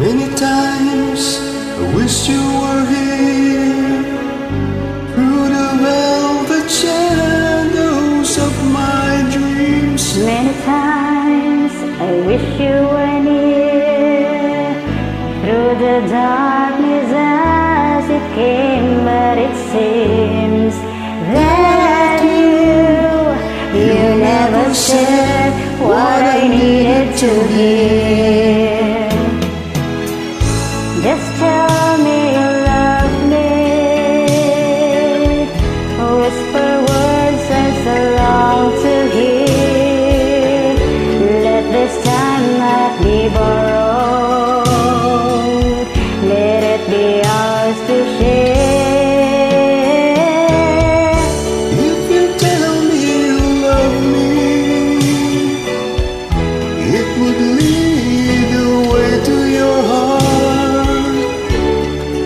Many times I wish you were here, through the velvet shadows of my dreams. Many times I wish you were near, through the darkness as it came, but it seems that you never said what I needed to hear. Just tell me you love me, whisper words I so long to hear. Let this time not be borrowed, let it be ours to share. If you tell me you love me, it would lead the way to your heart,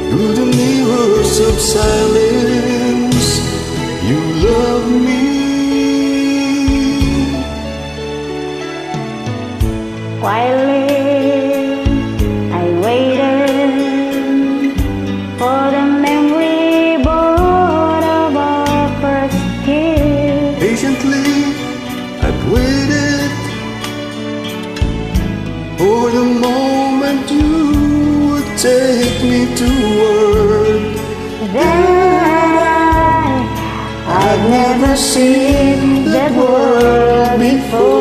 through the mirrors of silence. You love me. Quietly I waited for the memory born of our first kiss. Patiently I've waited for the moment you would take me to work. That I've never seen that world before.